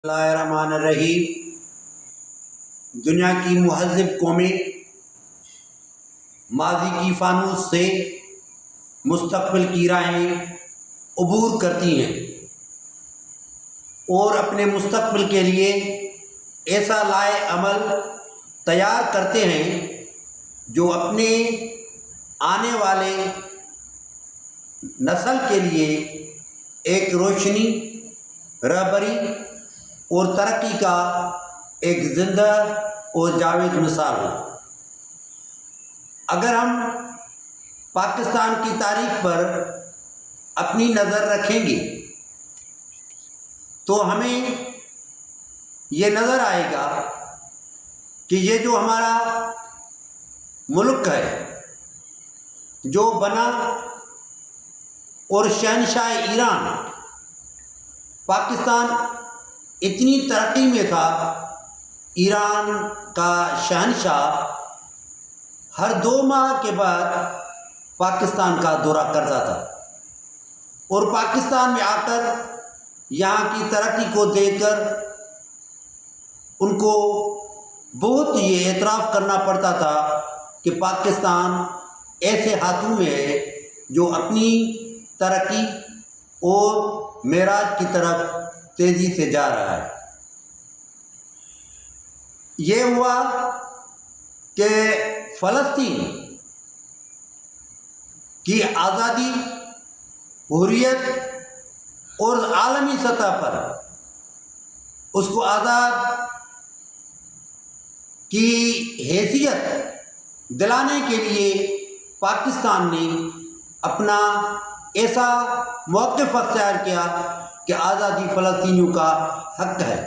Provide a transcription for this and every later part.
اللہ الرحمن الرحیم۔ دنیا کی مہذب قومیں ماضی کی فانوس سے مستقبل کی راہیں عبور کرتی ہیں اور اپنے مستقبل کے لیے ایسا لائے عمل تیار کرتے ہیں جو اپنے آنے والے نسل کے لیے ایک روشنی، رہبری اور ترقی کا ایک زندہ اور جاوید مثال ہو۔ اگر ہم پاکستان کی تاریخ پر اپنی نظر رکھیں گے تو ہمیں یہ نظر آئے گا کہ یہ جو ہمارا ملک ہے جو بنا اور شہنشاہ ایران پاکستان اتنی ترقی میں تھا، ایران کا شہنشاہ ہر 2 ماہ کے بعد پاکستان کا دورہ کرتا تھا اور پاکستان میں آ کر یہاں کی ترقی کو دیکھ کر ان کو بہت یہ اعتراف کرنا پڑتا تھا کہ پاکستان ایسے ہاتھوں میں ہے جو اپنی ترقی اور معراج کی طرف تیزی سے جا رہا ہے۔ یہ ہوا کہ فلسطین کی آزادی، حریت اور عالمی سطح پر اس کو آزاد کی حیثیت دلانے کے لیے پاکستان نے اپنا ایسا موقف اختیار کیا کہ آزادی فلسطینیوں کا حق ہے۔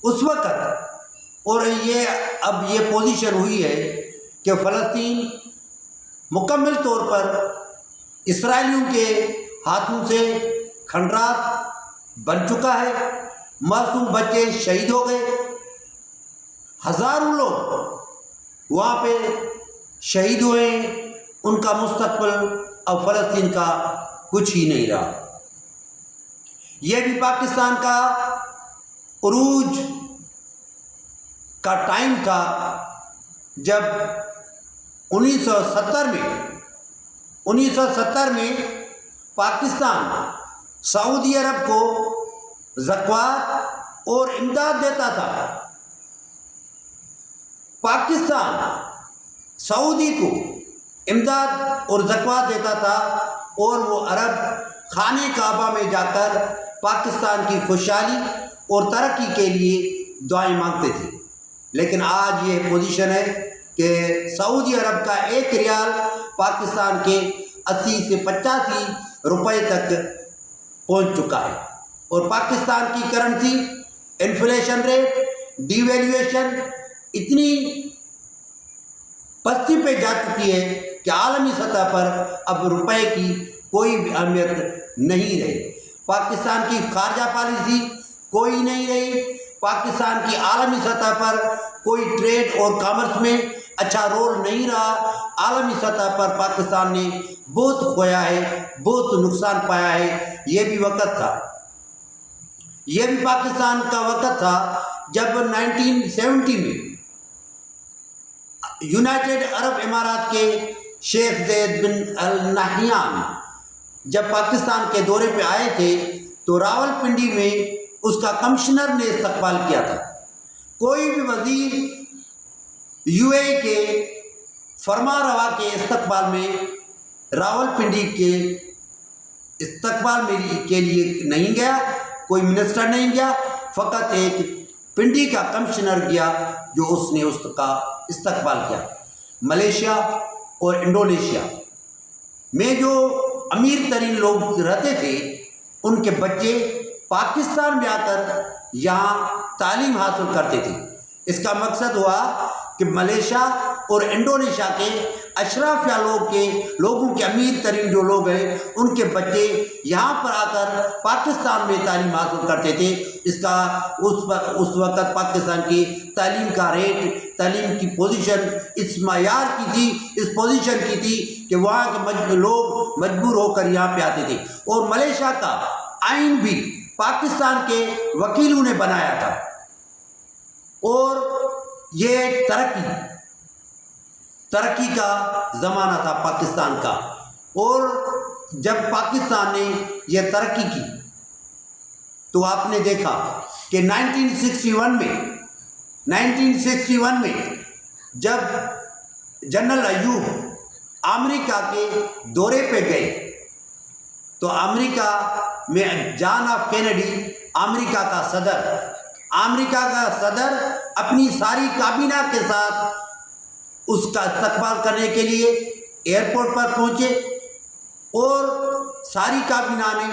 اس وقت اور اب یہ پوزیشن ہوئی ہے کہ فلسطین مکمل طور پر اسرائیلیوں کے ہاتھوں سے کھنڈرات بن چکا ہے، معصوم بچے شہید ہو گئے، ہزاروں لوگ وہاں پہ شہید ہوئے، ان کا مستقبل اب فلسطین کا کچھ ہی نہیں رہا۔ یہ بھی پاکستان کا عروج کا ٹائم تھا جب 1970 میں پاکستان سعودی عرب کو زکوٰۃ اور امداد دیتا تھا۔ پاکستان سعودی کو امداد اور زکوٰۃ دیتا تھا اور وہ عرب خانے کعبہ میں جا کر پاکستان کی خوشحالی اور ترقی کے لیے دعائیں مانگتے تھے۔ لیکن آج یہ پوزیشن ہے کہ سعودی عرب کا 1 ریال پاکستان کے 80 سے 85 روپے تک پہنچ چکا ہے اور پاکستان کی currency inflation rate, devaluation اتنی پستی پہ جا چکی ہے کہ عالمی سطح پر اب روپے کی کوئی بھی اہمیت نہیں رہی۔ پاکستان کی خارجہ پالیسی کوئی نہیں رہی، پاکستان کی عالمی سطح پر کوئی ٹریڈ اور کامرس میں اچھا رول نہیں رہا۔ عالمی سطح پر پاکستان نے بہت کھویا ہے، بہت نقصان پایا ہے۔ یہ بھی وقت تھا، یہ بھی پاکستان کا وقت تھا جب 1970 میں یونائٹڈ عرب امارات کے شیخ زید بن ال-نہیان جب پاکستان کے دورے پہ آئے تھے تو راولپنڈی میں اس کا کمشنر نے استقبال کیا تھا۔ کوئی بھی وزیر UAE کے فرما روا کے استقبال میں راولپنڈی کے استقبال کے لیے نہیں گیا، کوئی منسٹر نہیں گیا، فقط ایک پنڈی کا کمشنر گیا جو اس نے اس کا استقبال کیا۔ ملیشیا اور انڈونیشیا میں جو امیر ترین لوگ رہتے تھے ان کے بچے پاکستان میں آ کر یہاں تعلیم حاصل کرتے تھے۔ اس کا مقصد ہوا کہ ملیشیا اور انڈونیشیا کے اشرافیہ لوگوں کے امیر ترین جو لوگ ہیں ان کے بچے یہاں پر آ کر پاکستان میں تعلیم حاصل کرتے تھے۔ اس وقت پاکستان کی تعلیم کا ریٹ، تعلیم کی پوزیشن اس معیار کی تھی، اس پوزیشن کی تھی کہ وہاں کے لوگ مجبور ہو کر یہاں پہ آتے تھے۔ اور ملیشیا کا آئین بھی پاکستان کے وکیلوں نے بنایا تھا، اور یہ ترقی کا زمانہ تھا پاکستان کا، اور جب پاکستان نے یہ ترقی کی تو آپ نے دیکھا کہ 1961 میں جب جنرل ایوب امریکہ کے دورے پہ گئے تو امریکہ میں جان ایف کینیڈی امریکہ کا صدر اپنی ساری کابینہ کے ساتھ اس کا استقبال کرنے کے لیے ایئرپورٹ پر پہنچے، اور ساری کابینہ نے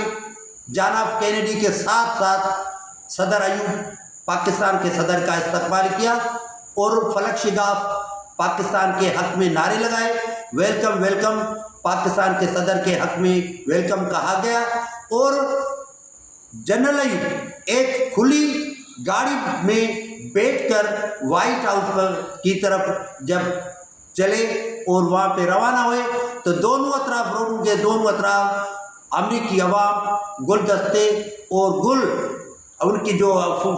جان ایف کینیڈی کے ساتھ ساتھ صدر ایوب پاکستان کے صدر کا استقبال کیا، اور فلک شگاف پاکستان کے حق میں نعرے لگائے، ویلکم ویلکم، پاکستان کے صدر کے حق میں ویلکم کہا گیا، اور جنرل ایوب ایک کھلی گاڑی میں بیٹھ کر وائٹ ہاؤس پر کی طرف جب چلے اور وہاں پہ روانہ ہوئے تو روڈوں کے دونوں اطراف امریکی عوام گلدستے اور گل ان کی جو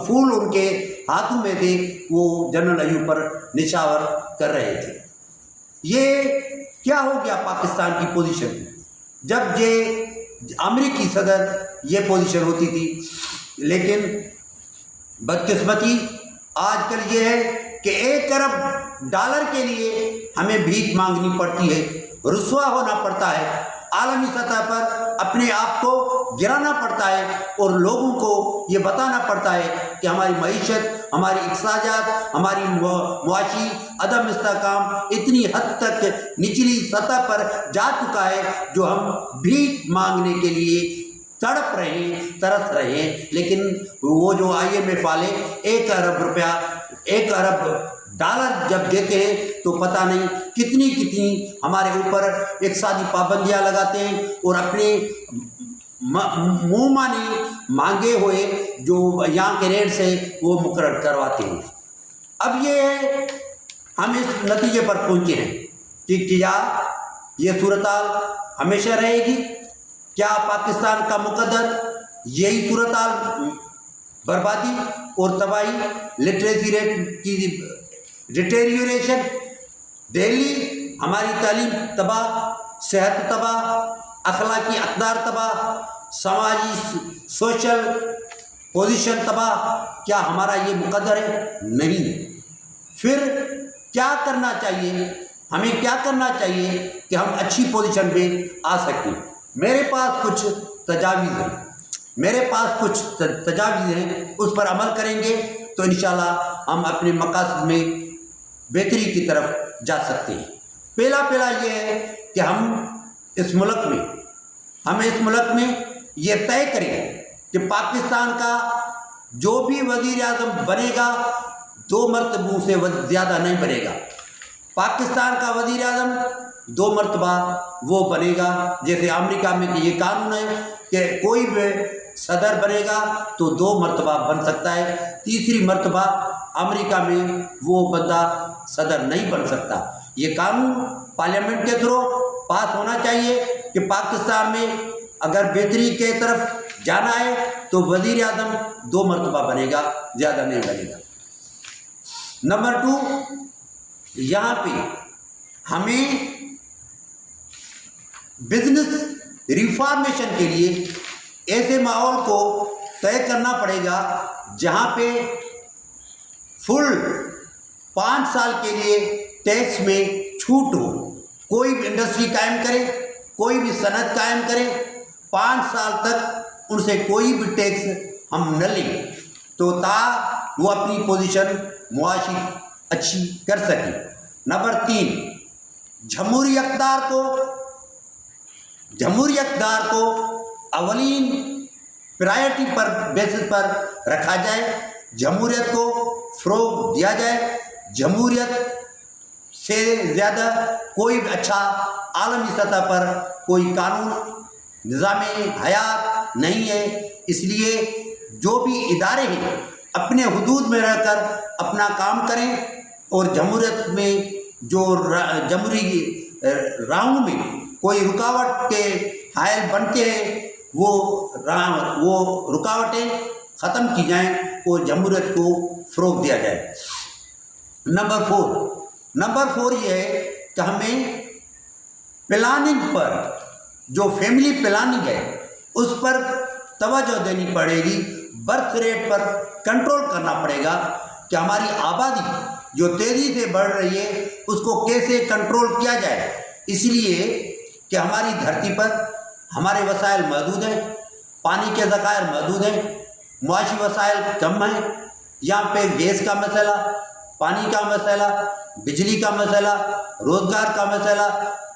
پھول ان کے ہاتھوں میں تھے وہ جنرل ایوب پر نشاور کر رہے تھے۔ یہ کیا ہو گیا پاکستان کی پوزیشن؟ جب یہ امریکی صدر یہ پوزیشن ہوتی تھی، لیکن بدقسمتی آج کل یہ ہے کہ $1 ارب کے لیے ہمیں بھیک مانگنی پڑتی ہے، رسوا ہونا پڑتا ہے، عالمی سطح پر اپنے آپ کو گرانا پڑتا ہے، اور لوگوں کو یہ بتانا پڑتا ہے کہ ہماری معیشت، ہماری اخراجات، ہماری معاشی عدم استحکام اتنی حد تک نچلی سطح پر جا چکا ہے جو ہم بھیک مانگنے کے لیے تڑپ رہے ہیں، ترس رہے ہیں۔ لیکن وہ جو IMF والے $1 ارب جب دیتے ہیں تو پتہ نہیں کتنی ہمارے اوپر اقتصادی پابندیاں لگاتے ہیں، اور اپنے منہ مانی مانگے ہوئے جو یہاں کے ریٹ سے وہ مقرر کرواتے ہیں۔ اب یہ ہے ہم اس نتیجے پر پہنچے ہیں کہ کیا یہ صورتحال ہمیشہ رہے گی؟ کیا پاکستان کا مقدر یہی صورتحال بربادی اور تباہی، لٹریسی ریٹ کی ڈیٹیریوریشن، دہلی ہماری تعلیم تباہ، صحت تباہ، اخلاقی اقدار تباہ، سماجی سوشل پوزیشن تباہ، کیا ہمارا یہ مقدر ہے؟ نہیں۔ پھر کیا کرنا چاہیے؟ ہمیں کیا کرنا چاہیے کہ ہم اچھی پوزیشن پہ آ سکیں؟ میرے پاس کچھ تجاویز ہیں، اس پر عمل کریں گے تو انشاءاللہ ہم اپنے مقاصد میں بہتری کی طرف جا سکتے ہیں۔ پہلا یہ ہے کہ ہم اس ملک میں یہ طے کریں کہ پاکستان کا جو بھی وزیر اعظم بنے گا 2 مرتبوں سے زیادہ نہیں بنے گا۔ پاکستان کا وزیر اعظم 2 مرتبہ وہ بنے گا، جیسے امریکہ میں یہ قانون ہے کہ کوئی بھی صدر بنے گا تو 2 مرتبہ بن سکتا ہے، تیسری مرتبہ امریکہ میں وہ بندہ صدر نہیں بن سکتا۔ یہ قانون پارلیمنٹ کے تھرو پاس ہونا چاہیے کہ پاکستان میں اگر بہتری کے طرف جانا ہے تو وزیر اعظم 2 مرتبہ بنے گا، زیادہ نہیں بنے گا۔ نمبر 2، یہاں پہ ہمیں بزنس ریفارمیشن کے لیے ایسے ماحول کو طے کرنا پڑے گا جہاں پہ فل 5 سال کے لیے ٹیکس میں چھوٹ ہو۔ کوئی بھی انڈسٹری قائم کرے، کوئی بھی صنعت قائم کرے، 5 سال تک ان سے کوئی بھی ٹیکس ہم نہ لیں تو وہ اپنی پوزیشن معاشی اچھی کر سکیں۔ نمبر 3، جمہوری اقدار کو اولین پرائرٹی پر بیسس پر رکھا جائے، جمہوریت کو فروغ دیا جائے۔ جمہوریت سے زیادہ کوئی بھی اچھا عالمی سطح پر کوئی قانون نظام حیات نہیں ہے، اس لیے جو بھی ادارے ہیں اپنے حدود میں رہ کر اپنا کام کریں، اور جمہوریت میں جو جمہوری راہوں میں کوئی رکاوٹ کے حائل بنتے ہیں وہ رکاوٹیں ختم کی جائیں اور جمہوریت کو فروغ دیا جائے۔ نمبر 4 یہ ہے کہ ہمیں پلاننگ پر، جو فیملی پلاننگ ہے اس پر توجہ دینی پڑے گی، برتھ ریٹ پر کنٹرول کرنا پڑے گا کہ ہماری آبادی جو تیزی سے بڑھ رہی ہے اس کو کیسے کنٹرول کیا جائے، اس لیے کہ ہماری دھرتی پر ہمارے وسائل محدود ہیں، پانی کے ذخائر محدود ہیں، معاشی وسائل کم ہیں، یہاں پہ گیس کا مسئلہ، پانی کا مسئلہ، بجلی کا مسئلہ، روزگار کا مسئلہ،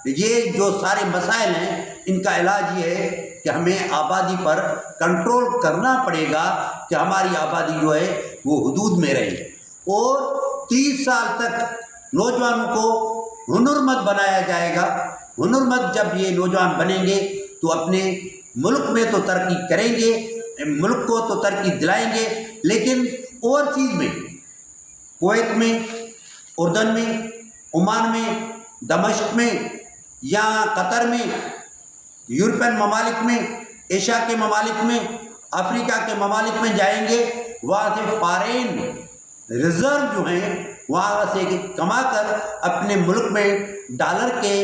یہ جو سارے مسائل ہیں ان کا علاج یہ ہے کہ ہمیں آبادی پر کنٹرول کرنا پڑے گا کہ ہماری آبادی جو ہے وہ حدود میں رہے، اور 30 سال تک نوجوانوں کو ہنرمند بنایا جائے گا۔ ہنرمند جب یہ نوجوان بنیں گے تو اپنے ملک میں تو ترقی کریں گے، ملک کو تو ترقی دلائیں گے، لیکن اوورسیز میں، کویت میں، اردن میں، عمان میں، دمشق میں، یا قطر میں، یورپین ممالک میں، ایشیا کے ممالک میں، افریقہ کے ممالک میں جائیں گے، وہاں سے فارین ریزرو جو ہیں وہاں سے کما کر اپنے ملک میں ڈالر کے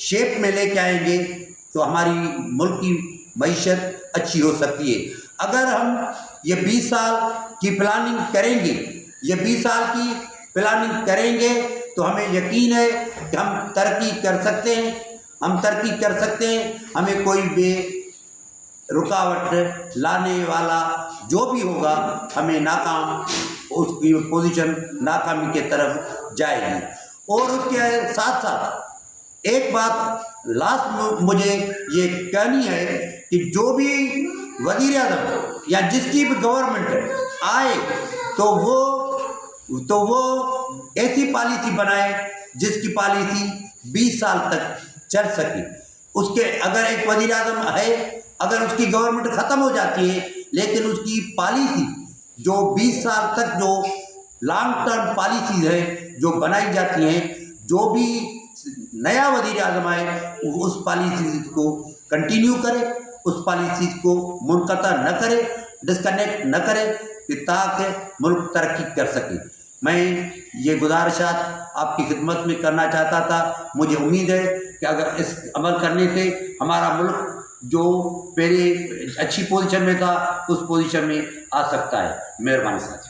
شیپ میں لے کے آئیں گے تو ہماری ملک کی معیشت اچھی ہو سکتی ہے۔ اگر ہم یہ 20 سال کی پلاننگ کریں گے، یہ 20 سال کی پلاننگ کریں گے تو ہمیں یقین ہے کہ ہم ترقی کر سکتے ہیں، ہمیں کوئی بے رکاوٹ لانے والا جو بھی ہوگا ہمیں اس کی پوزیشن ناکامی کے طرف جائے گی۔ اور اس کے ساتھ ساتھ ایک بات لاسٹ مجھے یہ کہنی ہے کہ جو بھی وزیر اعظم یا جس کی بھی گورنمنٹ آئے تو وہ ایسی پالیسی بنائے جس کی پالیسی 20 سال تک چل سکے۔ اس کے اگر ایک وزیر اعظم ہے، اگر اس کی گورنمنٹ ختم ہو جاتی ہے لیکن اس کی پالیسی جو 20 سال تک جو لانگ ٹرم پالیسیز ہیں جو بنائی جاتی ہیں، جو بھی نیا وزیر اعظم آئے اس پالیسیز کو کنٹینیو کرے، اس پالیسیز کو منقطع نہ کرے، ڈسکنیکٹ نہ کرے، تاکہ ملک ترقی کر سکے۔ میں یہ گزارشات آپ کی خدمت میں کرنا چاہتا تھا۔ مجھے امید ہے کہ اگر اس عمل کرنے سے ہمارا ملک جو پہلے اچھی پوزیشن میں تھا اس پوزیشن میں آ سکتا ہے۔ مہربانی ساتھ۔